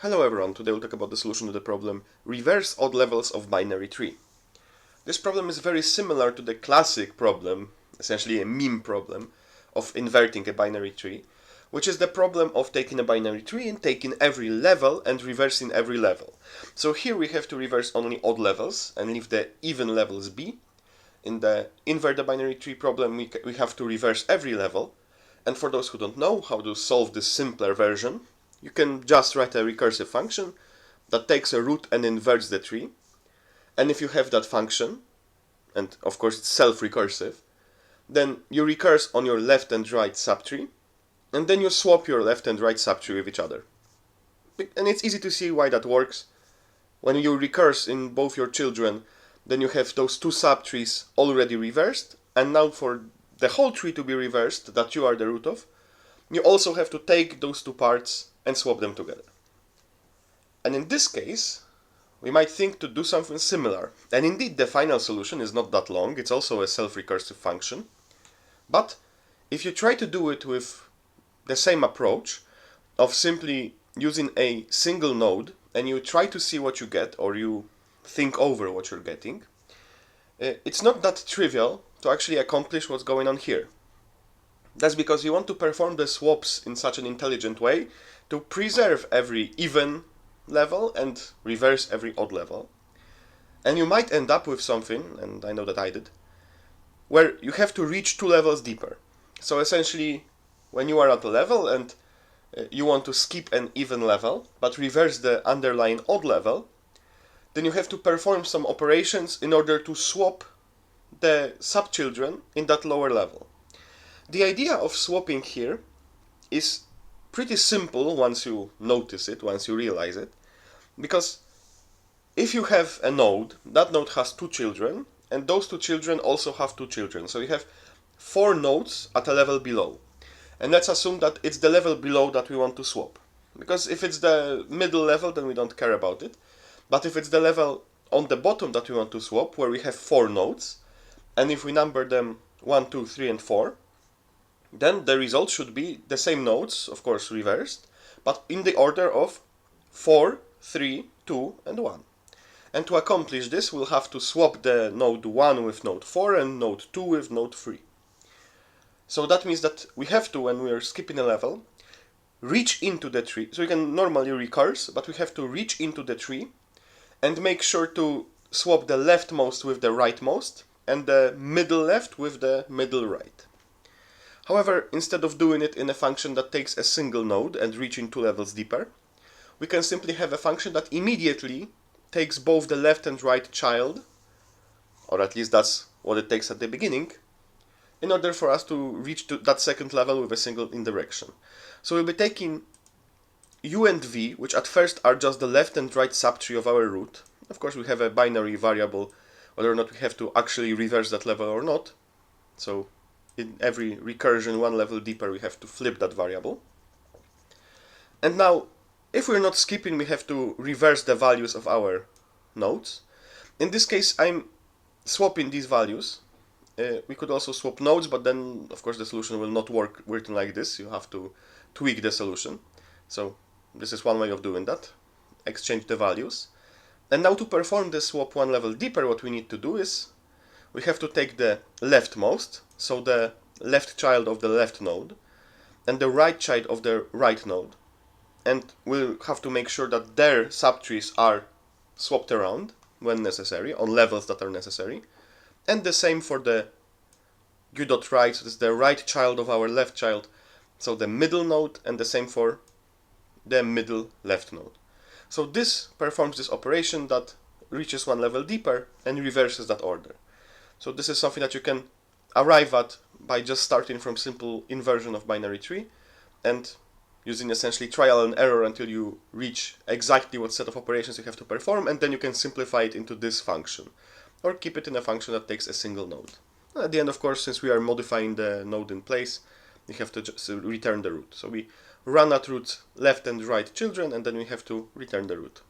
Hello everyone, today we'll talk about the solution to the problem reverse odd levels of binary tree. This problem is very similar to the classic problem, essentially a meme problem, of inverting a binary tree, which is the problem of taking a binary tree and taking every level and reversing every level. So here we have to reverse only odd levels and leave the even levels be. In the invert the binary tree problem we have to reverse every level, and for those who don't know how to solve this simpler version, you can just write a recursive function that takes a root and inverts the tree. And if you have that function, and of course it's self-recursive, then you recurse on your left and right subtree, and then you swap your left and right subtree with each other. And it's easy to see why that works. When you recurse in both your children, then you have those two subtrees already reversed, and now for the whole tree to be reversed, that you are the root of, you also have to take those two parts and swap them together. And in this case, we might think to do something similar. And indeed, the final solution is not that long. It's also a self-recursive function. But if you try to do it with the same approach of simply using a single node, and you try to see what you get, or you think over what you're getting, it's not that trivial to actually accomplish what's going on here. That's because you want to perform the swaps in such an intelligent way to preserve every even level and reverse every odd level. And you might end up with something, and I know that I did, where you have to reach two levels deeper. So essentially, when you are at a level and you want to skip an even level, but reverse the underlying odd level, then you have to perform some operations in order to swap the subchildren in that lower level. The idea of swapping here is pretty simple once you notice it, once you realize it, because if you have a node, that node has two children, and those two children also have two children. So you have four nodes at a level below. And let's assume that it's the level below that we want to swap. Because if it's the middle level, then we don't care about it. But if it's the level on the bottom that we want to swap, where we have four nodes, and if we number them 1, 2, 3, and 4, then the result should be the same nodes, of course reversed, but in the order of 4, 3, 2, and 1. And to accomplish this, we'll have to swap the node 1 with node 4 and node 2 with node 3. So that means that we have to, when we are skipping a level, reach into the tree. So we can normally recurse, but we have to reach into the tree and make sure to swap the leftmost with the rightmost and the middle left with the middle right. However, instead of doing it in a function that takes a single node and reaching two levels deeper, we can simply have a function that immediately takes both the left and right child, or at least that's what it takes at the beginning, in order for us to reach to that second level with a single indirection. So we'll be taking u and v, which at first are just the left and right subtree of our root. Of course, we have a binary variable whether or not we have to actually reverse that level or not. So in every recursion one level deeper, we have to flip that variable. And now, if we're not skipping, we have to reverse the values of our nodes. In this case, I'm swapping these values. We could also swap nodes, but then, of course, the solution will not work written like this. You have to tweak the solution. So this is one way of doing that. Exchange the values. And now to perform the swap one level deeper, what we need to do is we have to take the leftmost, so the left child of the left node, and the right child of the right node. And we'll have to make sure that their subtrees are swapped around when necessary, on levels that are necessary. And the same for the u.right, so this is the right child of our left child, so the middle node, and the same for the middle left node. So this performs this operation that reaches one level deeper and reverses that order. So this is something that you can arrive at by just starting from simple inversion of binary tree and using essentially trial and error until you reach exactly what set of operations you have to perform, and then you can simplify it into this function, or keep it in a function that takes a single node. And at the end, of course, since we are modifying the node in place, we have to just return the root. So we run at root left and right children, and then we have to return the root.